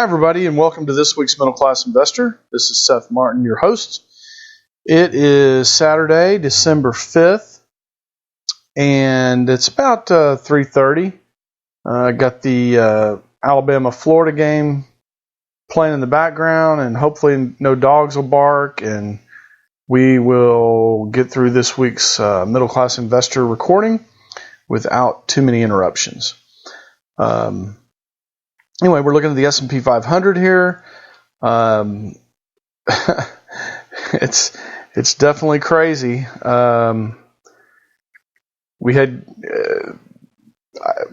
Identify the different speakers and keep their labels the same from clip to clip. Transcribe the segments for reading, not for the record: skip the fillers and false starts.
Speaker 1: Hi, everybody, and welcome to this week's Middle Class Investor. This is Seth Martin, your host. It is Saturday, December 5th, and it's about 3:30. I got the Alabama-Florida game playing in the background, and hopefully no dogs will bark, and we will get through this week's Middle Class Investor recording without too many interruptions. Anyway, we're looking at the S&P 500 here. It's definitely crazy. We had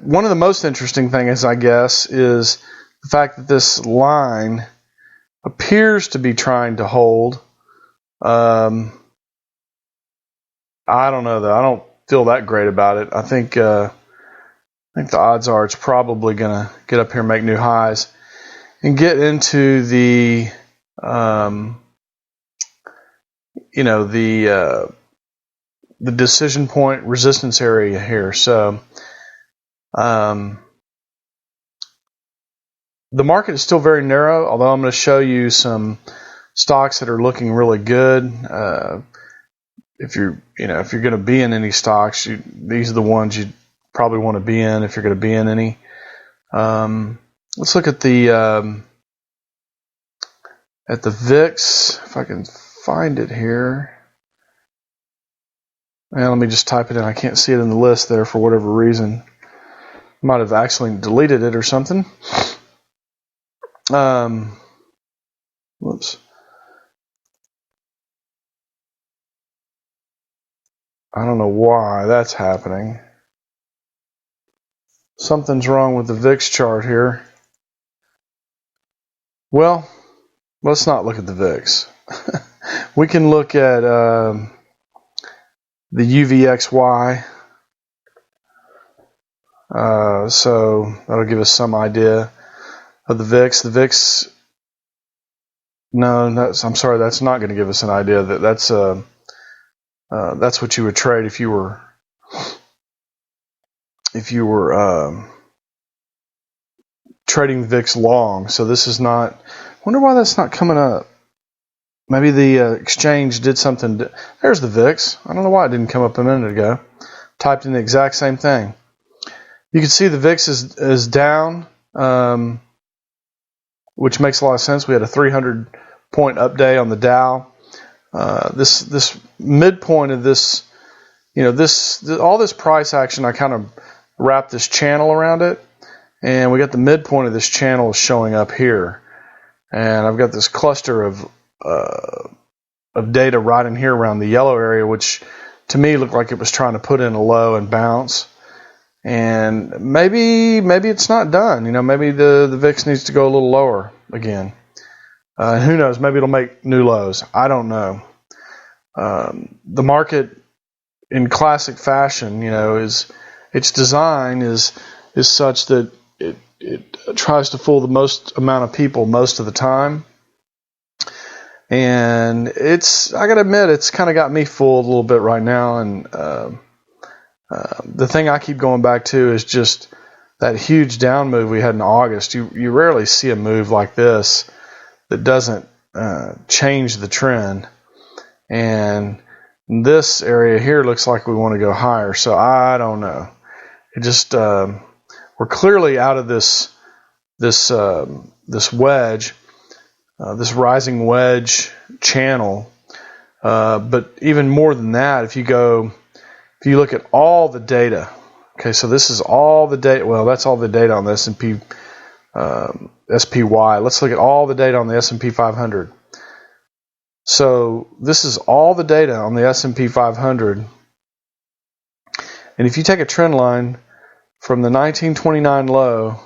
Speaker 1: one of the most interesting things, I guess, is the fact that this line appears to be trying to hold. I don't know, though. I don't feel that great about it. I think the odds are it's probably going to get up here and make new highs and get into the, the decision point resistance area here. So, the market is still very narrow, although I'm going to show you some stocks that are looking really good. If you're going to be in any stocks, these are the ones you probably want to be in if you're going to be in any. Let's look at the VIX, if I can find it here. And let me just type it in. I can't see it in the list there for whatever reason. Might have accidentally deleted it or something. Whoops. I don't know why that's happening. Something's wrong with the VIX chart here. Well, let's not look at the VIX. We can look at the UVXY. So that'll give us some idea of the VIX. The VIX, I'm sorry, that's not going to give us an idea. That's what you would trade if you were trading the VIX long. So this is not. Wonder why that's not coming up. Maybe the exchange did something. There's the VIX. I don't know why it didn't come up a minute ago. Typed in the exact same thing. You can see the VIX is down, which makes a lot of sense. We had a 300-point up day on the Dow. This midpoint of this, all this price action, I kind of wrapped this channel around it, and we got the midpoint of this channel showing up here, and I've got this cluster of data right in here around the yellow area, which to me looked like it was trying to put in a low and bounce, and maybe it's not done. Maybe the VIX needs to go a little lower again. Who knows? Maybe it'll make new lows. I don't know. The market, in classic fashion, its design is such that it tries to fool the most amount of people most of the time. And I got to admit, it's kind of got me fooled a little bit right now. And the thing I keep going back to is just that huge down move we had in August. You rarely see a move like this that doesn't change the trend. And this area here looks like we want to go higher. So I don't know. It just we're clearly out of this wedge, this rising wedge channel. But even more than that, if you look at all the data. Okay, so this is all the data. Well, that's all the data on the S&P SPY. Let's look at all the data on the S&P 500. So this is all the data on the S&P 500. And if you take a trend line from the 1929 low,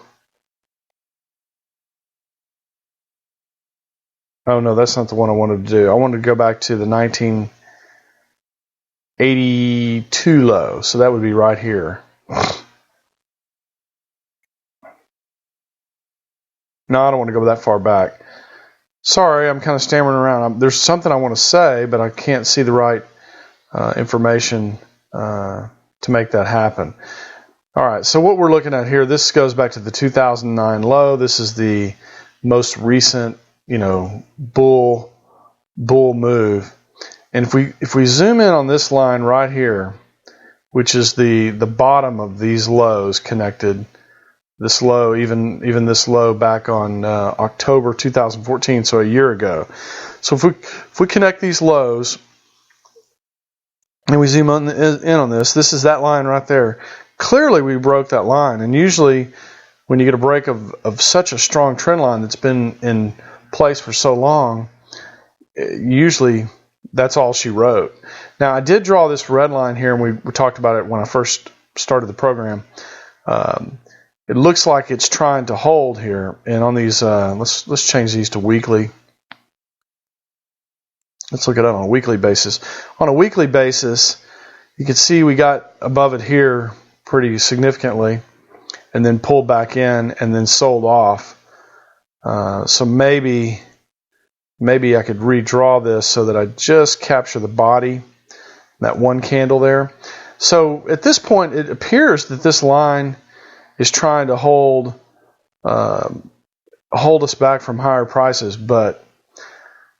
Speaker 1: oh no, that's not the one I wanted to do. I wanted to go back to the 1982 low. So that would be right here. No, I don't want to go that far back. Sorry, I'm kind of stammering around. There's something I want to say, but I can't see the right information to make that happen. All right, so what we're looking at here, this goes back to the 2009 low. This is the most recent, bull move. And if we zoom in on this line right here, which is the bottom of these lows connected, this low, even this low back on October 2014, so a year ago. So if we connect these lows and we zoom in on this is that line right there. Clearly we broke that line, and usually when you get a break of such a strong trend line that's been in place for so long, usually that's all she wrote. Now I did draw this red line here, and we talked about it when I first started the program. It looks like it's trying to hold here, and on these, let's change these to weekly. Let's look at it on a weekly basis. On a weekly basis, you can see we got above it here pretty significantly, and then pulled back in, and then sold off. So maybe I could redraw this so that I just capture the body, that one candle there. So at this point, it appears that this line is trying to hold us back from higher prices, but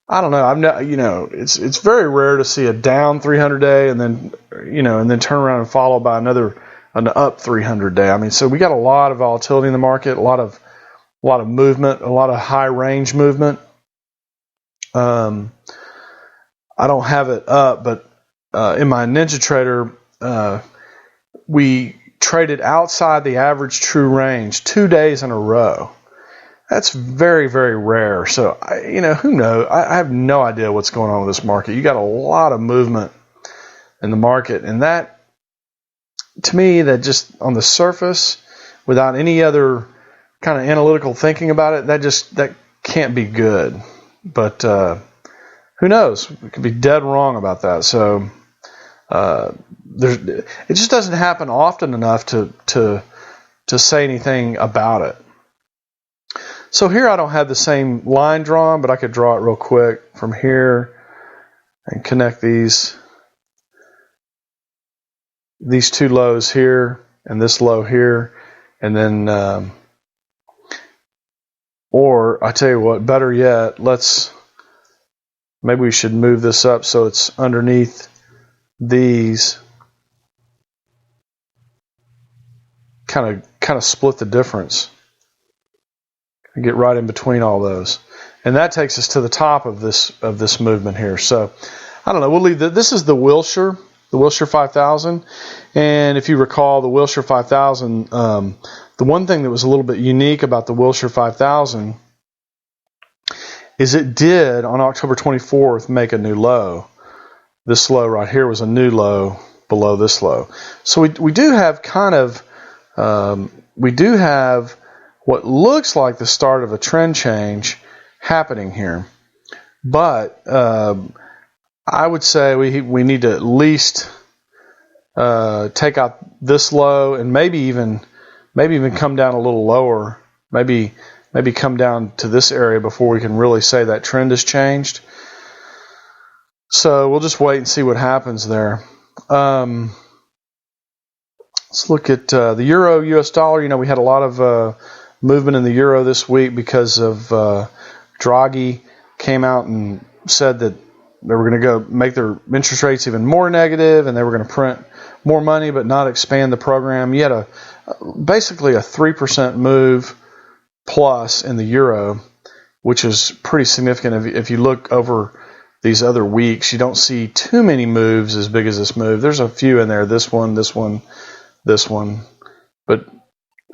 Speaker 1: I don't know. It's very rare to see a down 300-day and then turn around and follow by an up 300-day. I mean, so we got a lot of volatility in the market, a lot of movement, a lot of high range movement. I don't have it up, but in my Ninja Trader, we traded outside the average true range 2 days in a row. That's very, very rare. So, who knows? I have no idea what's going on with this market. You got a lot of movement in the market, and that, to me, that just on the surface, without any other kind of analytical thinking about it, that can't be good. But who knows? We could be dead wrong about that. So it just doesn't happen often enough to say anything about it. So here I don't have the same line drawn, but I could draw it real quick from here and connect these two lows here and this low here, and then or I tell you what, better yet, maybe we should move this up so it's underneath these, kind of split the difference. Get right in between all those, and that takes us to the top of this movement here. So I don't know. We'll leave this is the Wilshire 5000, and if you recall the Wilshire 5000, the one thing that was a little bit unique about the Wilshire 5000 is it did on October 24th make a new low. This low right here was a new low below this low. So we do have what looks like the start of a trend change happening here. But I would say we need to at least take out this low, and maybe even come down a little lower. Maybe come down to this area before we can really say that trend has changed. So we'll just wait and see what happens there. Let's look at the Euro US dollar. We had a lot of movement in the euro this week because of Draghi came out and said that they were going to go make their interest rates even more negative, and they were going to print more money but not expand the program. You had basically a 3% move plus in the euro, which is pretty significant. If you look over these other weeks, you don't see too many moves as big as this move. There's a few in there, this one, but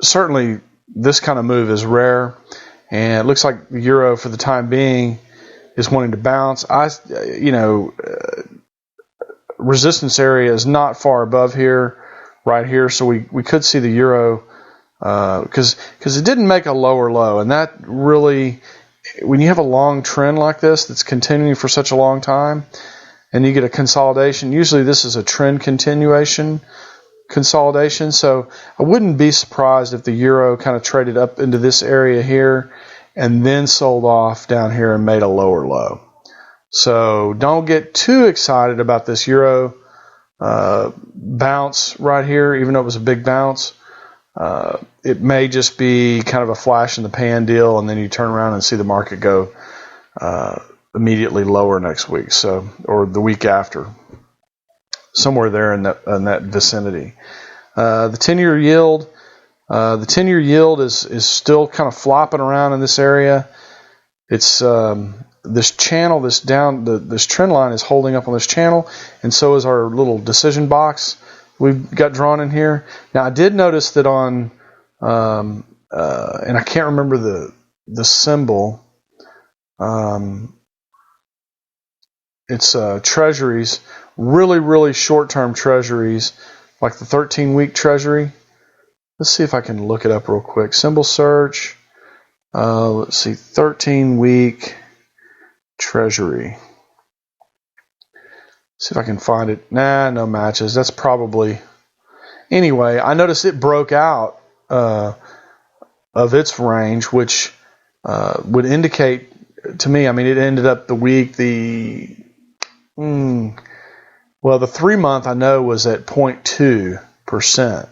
Speaker 1: certainly this kind of move is rare, and it looks like the euro for the time being is wanting to bounce. Resistance area is not far above here, right here, so we could see the euro because it didn't make a lower low, and that really, when you have a long trend like this that's continuing for such a long time, and you get a consolidation, usually this is a trend consolidation, so I wouldn't be surprised if the euro kind of traded up into this area here and then sold off down here and made a lower low. So don't get too excited about this euro bounce right here, even though it was a big bounce. it may just be kind of a flash in the pan deal, and then you turn around and see the market go immediately lower next week, or the week after, somewhere there in that vicinity. The 10-year yield. The 10-year yield is still kind of flopping around in this area. It's this channel, this trend line is holding up on this channel, and so is our little decision box we've got drawn in here. Now, I did notice that on, and I can't remember the symbol. It's treasuries, really, really short-term treasuries, like the 13-week treasury. Let's see if I can look it up real quick. Symbol search. Let's see, 13-week treasury. See if I can find it. Nah, no matches. That's probably... Anyway, I noticed it broke out of its range, which would indicate to me, I mean, it ended up the week, the 3-month I know was at 0.2%.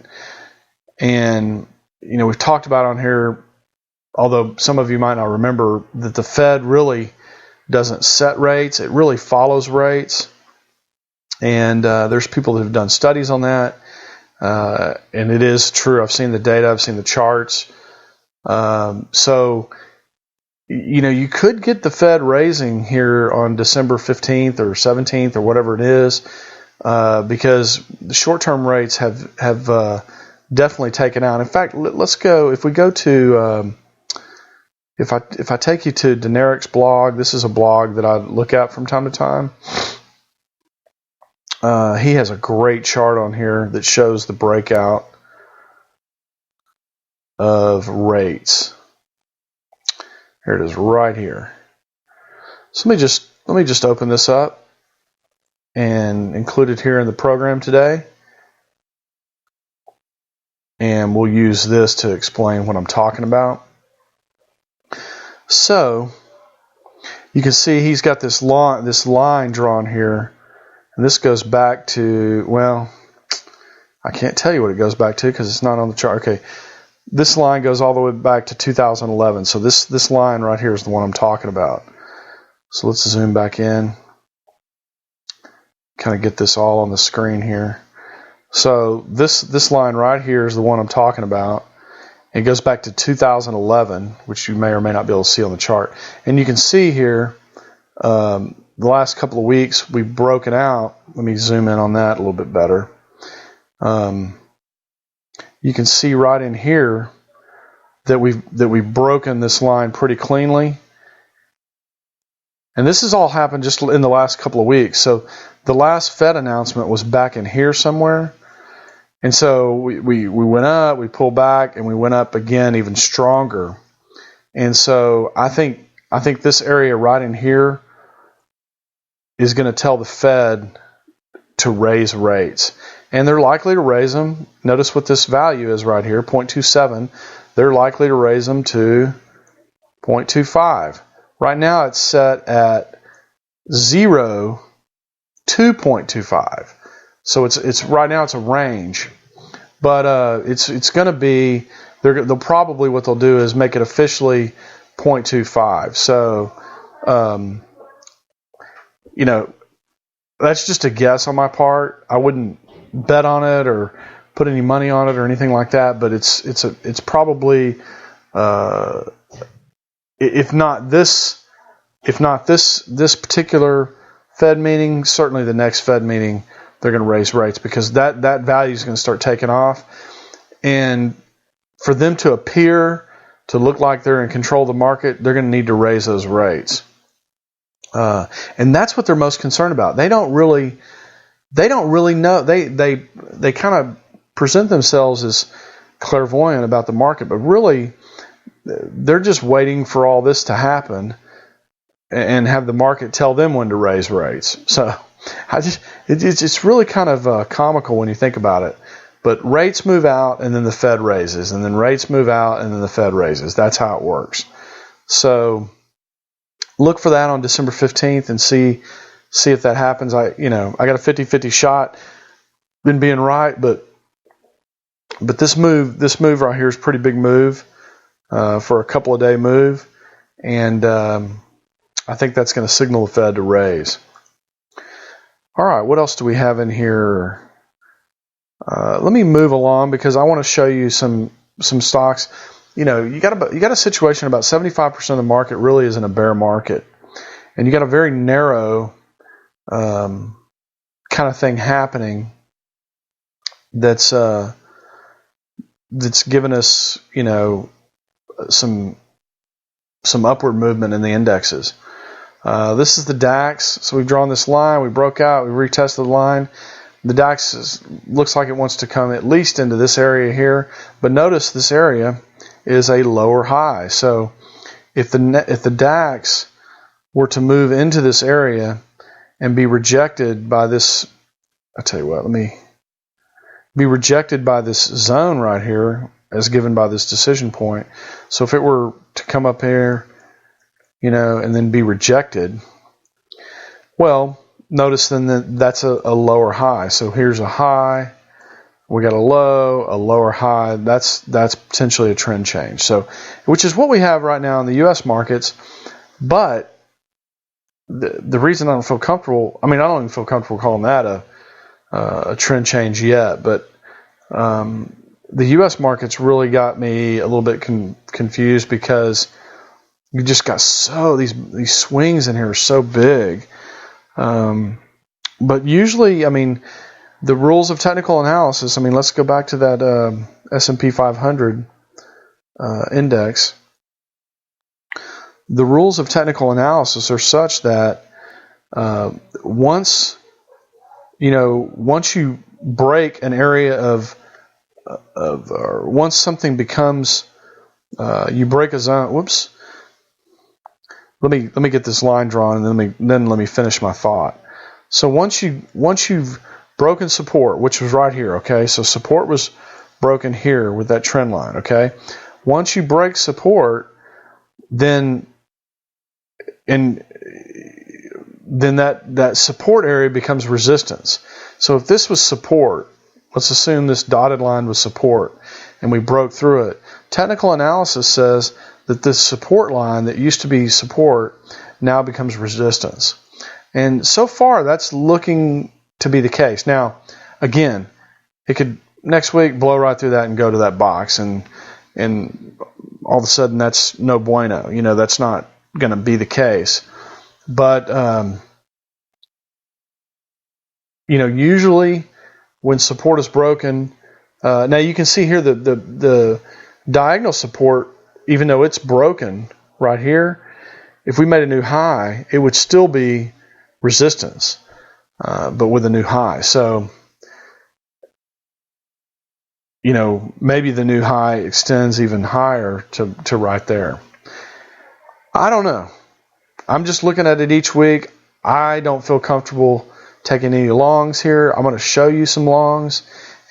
Speaker 1: And, we've talked about on here, although some of you might not remember, that the Fed really doesn't set rates. It really follows rates. And there's people that have done studies on that. And it is true. I've seen the data. I've seen the charts. So, you could get the Fed raising here on December 15th or 17th or whatever it is, because the short-term rates have definitely taken out. In fact, let's go. If we go to, if I take you to Deneric's blog, this is a blog that I look at from time to time. He has a great chart on here that shows the breakout of rates. Here it is, right here. So let me just open this up and include it here in the program today. And we'll use this to explain what I'm talking about. So you can see he's got this line drawn here. And this goes back to, well, I can't tell you what it goes back to because it's not on the chart. Okay, this line goes all the way back to 2011. So this line right here is the one I'm talking about. So let's zoom back in. Kind of get this all on the screen here. So this line right here is the one I'm talking about. It goes back to 2011, which you may or may not be able to see on the chart. And you can see here, the last couple of weeks we've broken out. Let me zoom in on that a little bit better. You can see right in here that we've broken this line pretty cleanly. And this has all happened just in the last couple of weeks. So the last Fed announcement was back in here somewhere. And so we went up, we pulled back, and we went up again even stronger. And so I think this area right in here is going to tell the Fed to raise rates. And they're likely to raise them. Notice what this value is right here, 0.27. They're likely to raise them to 0.25. Right now it's set at 0 to 0.25. So it's right now it's a range. But it's going to be, they'll probably, what they'll do is make it officially 0.25. So, that's just a guess on my part. I wouldn't bet on it or put any money on it or anything like that. But it's probably, if not this particular Fed meeting, certainly the next Fed meeting, they're going to raise rates because that value is going to start taking off. And for them to appear to look like they're in control of the market, they're going to need to raise those rates. And that's what they're most concerned about. They don't really know. They kind of present themselves as clairvoyant about the market, but really they're just waiting for all this to happen and have the market tell them when to raise rates. So it's really kind of comical when you think about it. But rates move out and then the Fed raises, and then rates move out and then the Fed raises. That's how it works. So look for that on December 15th and see if that happens. I got a 50-50 shot in being right, but But this move right here is a pretty big move for a couple of day move, and I think that's going to signal the Fed to raise. All right, what else do we have in here? Let me move along because I want to show you some stocks. You got a situation about 75% of the market really is in a bear market, and you got a very narrow kind of thing happening that's given us some upward movement in the indexes. This is the DAX. So we've drawn this line. We broke out. We retested the line. The DAX looks like it wants to come at least into this area here. But notice this area is a lower high. So if the DAX were to move into this area and be rejected by this, I'll tell you what, be rejected by this zone right here as given by this decision point. So if it were to come up here, and then be rejected, well, notice then that's a lower high. So here's a high, we got a low, a lower high. That's potentially a trend change. So, which is what we have right now in the U.S. markets. But the reason I don't feel comfortable, I don't even feel comfortable calling that a trend change yet. But the U.S. markets really got me a little bit confused because you just got these swings in here are so big. But usually, the rules of technical analysis, let's go back to that S&P 500 index. The rules of technical analysis are such that once you break an area of or once something becomes, you break a zone. Whoops. Let me get this line drawn, and then let me finish my thought. So once you've broken support, which was right here, okay? So support was broken here with that trend line, okay? Once you break support, then that support area becomes resistance. So if this was support, let's assume this dotted line was support, and we broke through it. Technical analysis says that this support line that used to be support now becomes resistance. And so far, that's looking to be the case. Now, again, it could next week blow right through that and go to that box, and all of a sudden that's no bueno. That's not going to be the case. But usually when support is broken, now you can see here the diagonal support, even though it's broken right here, if we made a new high, it would still be resistance, but with a new high. So, maybe the new high extends even higher to right there. I don't know. I'm just looking at it each week. I don't feel comfortable taking any longs here. I'm going to show you some longs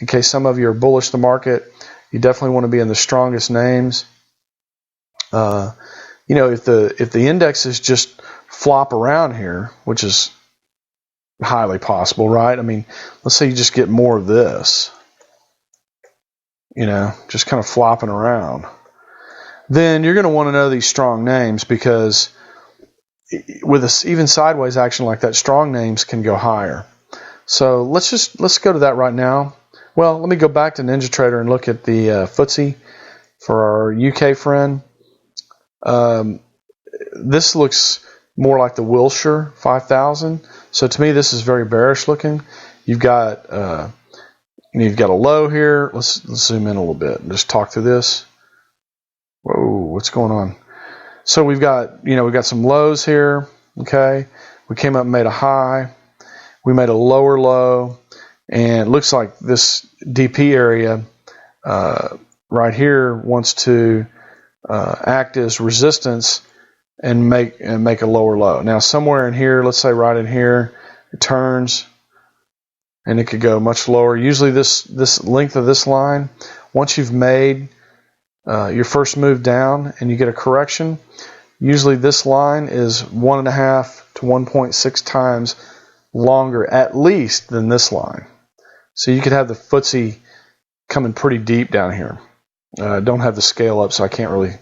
Speaker 1: in case some of you are bullish the market. You definitely want to be in the strongest names. If the indexes just flop around here, which is highly possible, right? Let's say you just get more of this, just kind of flopping around. Then you're going to want to know these strong names because with even sideways action like that, strong names can go higher. So let's go to that right now. Well, let me go back to NinjaTrader and look at the FTSE for our UK friend. This looks more like the Wilshire 5000. So to me, this is very bearish looking. You've got a low here. Let's zoom in a little bit and just talk through this. Whoa, what's going on? So we've got some lows here. Okay, we came up and made a high. We made a lower low, and it looks like this DP area right here wants to act as resistance and make a lower low. Now somewhere in here, let's say right in here, it turns and it could go much lower. Usually this length of this line, once you've made your first move down and you get a correction, usually this line is 1.5 to 1.6 times longer at least than this line. So you could have the FTSE coming pretty deep down here. Don't have the scale up, so I can't really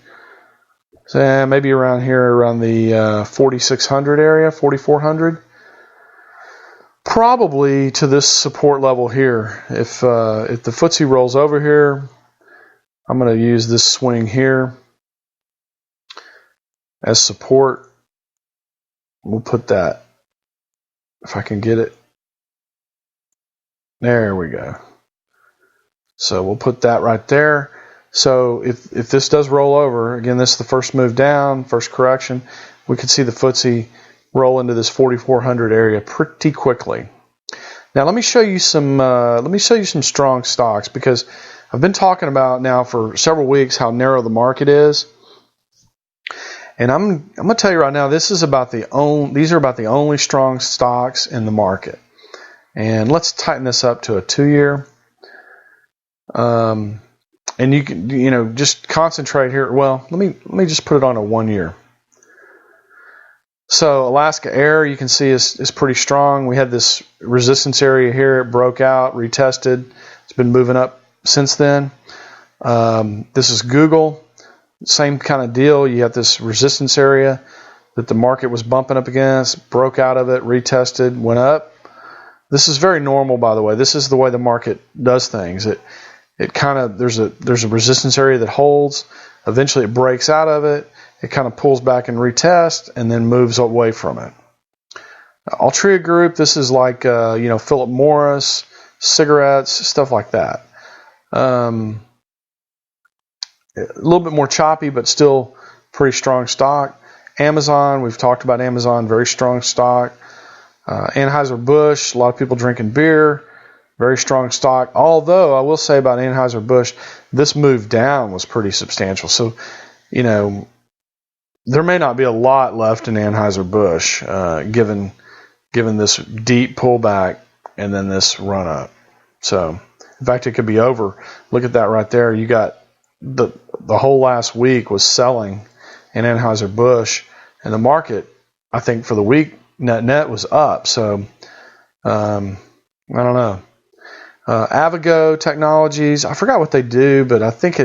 Speaker 1: say. Maybe around here, around the 4,600 area, 4,400. Probably to this support level here. If the FTSE rolls over here, I'm going to use this swing here as support. We'll put that, if I can get it. There we go. So we'll put that right there. So if this does roll over, again, this is the first move down, first correction, we could see the FTSE roll into this 4,400 area pretty quickly. Now let me show you some strong stocks, because I've been talking about now for several weeks how narrow the market is. And I'm going to tell you right now, these are about the only strong stocks in the market. And let's tighten this up to a 2-year. And you can, just concentrate here. Well, let me just put it on a 1-year. So Alaska Air, you can see is pretty strong. We had this resistance area here. It broke out, retested. It's been moving up since then. This is Google. Same kind of deal. You have this resistance area that the market was bumping up against, broke out of it, retested, went up. This is very normal, by the way. This is the way the market does things. It kind of, there's a resistance area that holds. Eventually it breaks out of it. It kind of pulls back and retests and then moves away from it. Altria Group, this is like, Philip Morris, cigarettes, stuff like that. A little bit more choppy, but still pretty strong stock. Amazon, we've talked about Amazon, very strong stock. Anheuser-Busch, a lot of people drinking beer, very strong stock. Although I will say about Anheuser-Busch, this move down was pretty substantial. So, there may not be a lot left in Anheuser-Busch, given this deep pullback and then this run up. So, in fact, it could be over. Look at that right there. You got the whole last week was selling in Anheuser-Busch, and the market, I think, for the week net was up. So I don't know. Avago Technologies, I forgot what they do, but I think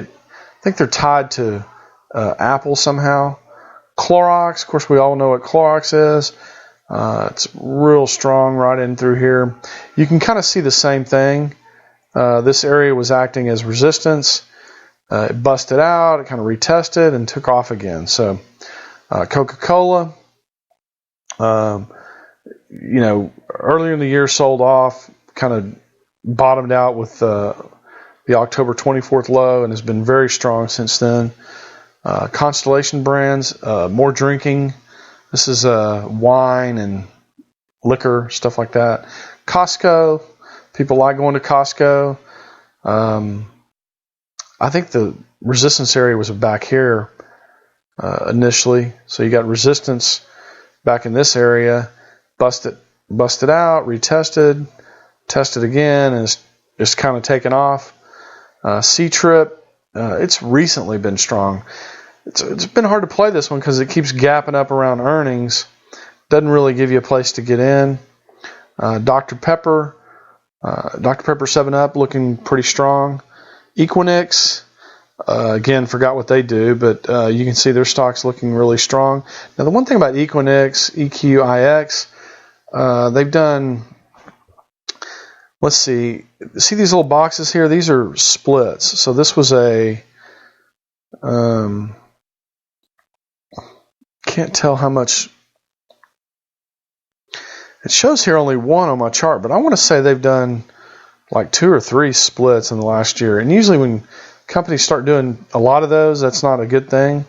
Speaker 1: they're tied to Apple somehow. Clorox, of course, we all know what Clorox is. It's real strong right in through here. You can kind of see the same thing. This area was acting as resistance. It busted out, it kind of retested and took off again. So Coca-Cola, earlier in the year sold off, kind of bottomed out with the October 24th low and has been very strong since then. Constellation Brands, more drinking. This is wine and liquor, stuff like that. Costco, people like going to Costco. I think the resistance area was back here initially. So you got resistance back in this area, busted out, retested, tested again, and it's kind of taken off. C-Trip, it's recently been strong. It's been hard to play this one because it keeps gapping up around earnings. Doesn't really give you a place to get in. Dr. Pepper 7-Up looking pretty strong. Equinix, again, forgot what they do, but you can see their stock's looking really strong. Now, the one thing about Equinix, EQIX, they've done, let's see these little boxes here? These are splits. So this was can't tell how much. It shows here only one on my chart, but I want to say they've done like 2 or 3 splits in the last year. And usually when companies start doing a lot of those, that's not a good thing.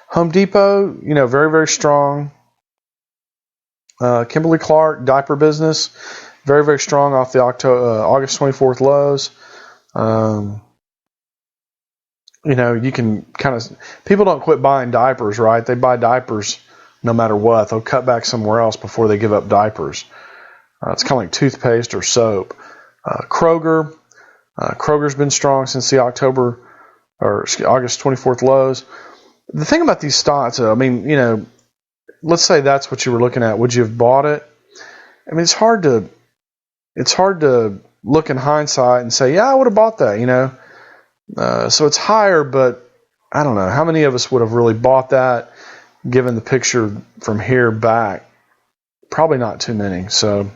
Speaker 1: Home Depot, very, very strong. Kimberly-Clark, diaper business, very, very strong off the August 24th lows. You can kind of, people don't quit buying diapers, right? They buy diapers no matter what. They'll cut back somewhere else before they give up diapers. It's kind of like toothpaste or soap. Kroger. Kroger's been strong since the August 24th lows. The thing about these stocks, let's say that's what you were looking at. Would you have bought it? I mean, it's hard to look in hindsight and say, yeah, I would have bought that, So it's higher, but I don't know. How many of us would have really bought that given the picture from here back? Probably not too many. So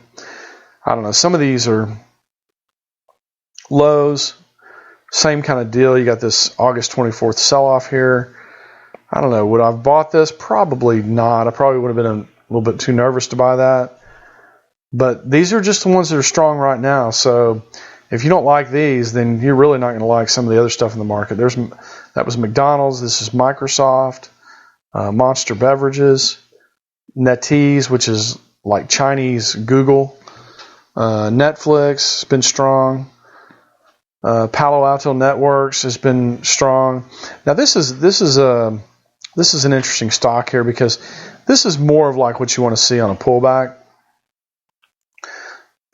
Speaker 1: I don't know. Some of these are lows. Same kind of deal. You got this August 24th sell-off here. I don't know. Would I have bought this? Probably not. I probably would have been a little bit too nervous to buy that. But these are just the ones that are strong right now. So if you don't like these, then you're really not going to like some of the other stuff in the market. That was McDonald's. This is Microsoft, Monster Beverages, NetEase, which is like Chinese Google, Netflix has been strong. Palo Alto Networks has been strong. Now this is an interesting stock here because this is more of like what you want to see on a pullback.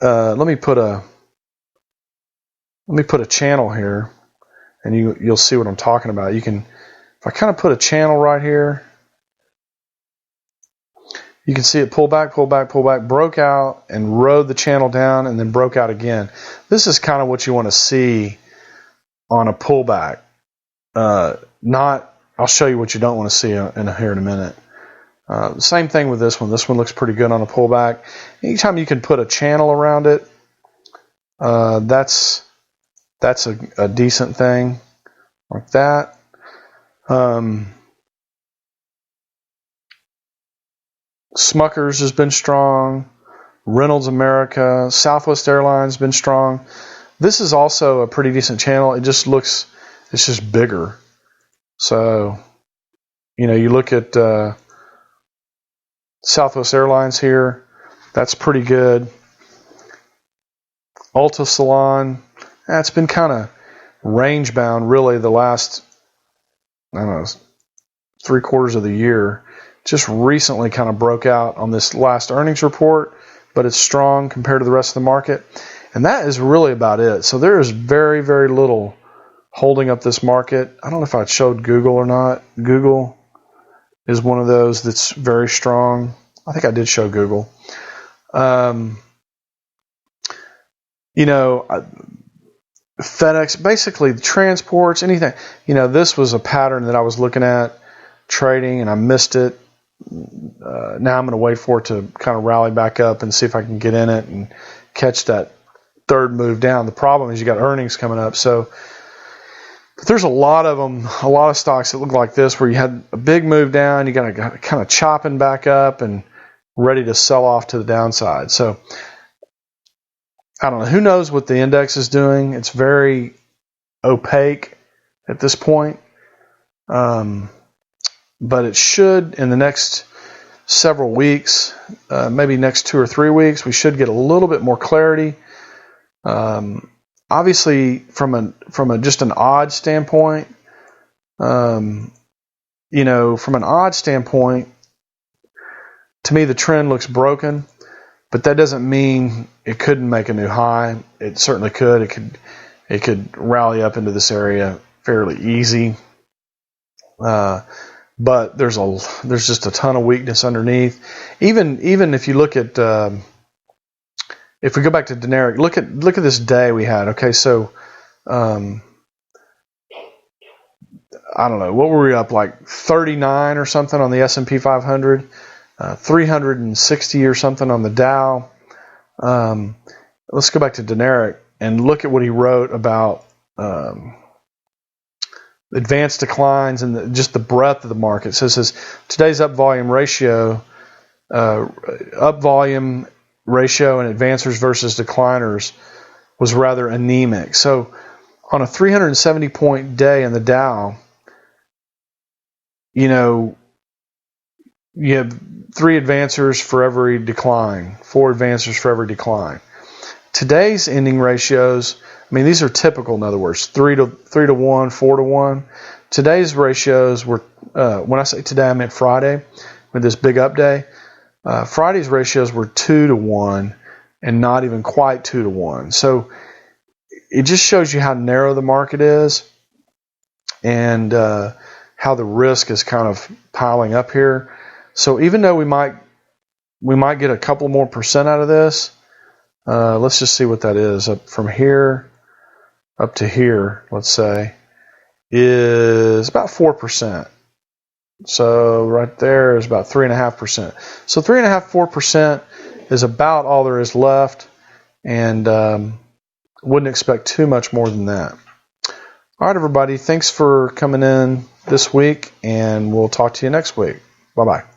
Speaker 1: Let me put a channel here, and you'll see what I'm talking about. If I kind of put a channel right here, you can see it pull back, broke out, and rode the channel down, and then broke out again. This is kind of what you want to see on a pullback. I'll show you what you don't want to see here in a minute. Same thing with this one. This one looks pretty good on a pullback. Anytime you can put a channel around it, that's a decent thing, like that. Smucker's has been strong. Reynolds America, Southwest Airlines has been strong. This is also a pretty decent channel. It's just bigger. So, you look at Southwest Airlines here. That's pretty good. Ulta Salon, that's been kind of range bound really the last, 3/4 of the year. Just recently kind of broke out on this last earnings report, but it's strong compared to the rest of the market. And that is really about it. So there is very, very little holding up this market. I don't know if I showed Google or not. Google is one of those that's very strong. I think I did show Google. FedEx, basically the transports, anything. This was a pattern that I was looking at trading and I missed it. Now I'm going to wait for it to kind of rally back up and see if I can get in it and catch that third move down. The problem is you got earnings coming up. So but there's a lot of them, a lot of stocks that look like this where you had a big move down, you got to kind of chopping back up and ready to sell off to the downside. So I don't know. Who knows what the index is doing? It's very opaque at this point. But it should, in the next several weeks, maybe next 2 or 3 weeks, we should get a little bit more clarity. Obviously, from just an odd standpoint, from an odd standpoint, to me the trend looks broken, but that doesn't mean it couldn't make a new high. It certainly could. It could rally up into this area fairly easy. But there's just a ton of weakness underneath. Even if you look at if we go back to generic, look at this day we had. Okay, so I don't know, what were we up, like 39 or something on the S&P 500, 360 or something on the Dow. Let's go back to generic and look at what he wrote about advanced declines and just the breadth of the market. So it says today's up volume ratio and advancers versus decliners was rather anemic. So on a 370 point day in the Dow, you have 3 advancers for every decline, 4 advancers for every decline. Today's ending ratios, these are typical, in other words, 3 to 1, 4 to 1. Today's ratios were, when I say today, I meant Friday, with this big up day. Friday's ratios were 2 to 1 and not even quite 2 to 1. So it just shows you how narrow the market is and how the risk is kind of piling up here. So even though we might get a couple more percent out of this, let's just see what that is. Up from here up to here, let's say, is about 4%. So right there is about 3.5%. So 3.5%, 4% is about all there is left, and wouldn't expect too much more than that. All right, everybody, thanks for coming in this week, and we'll talk to you next week. Bye-bye.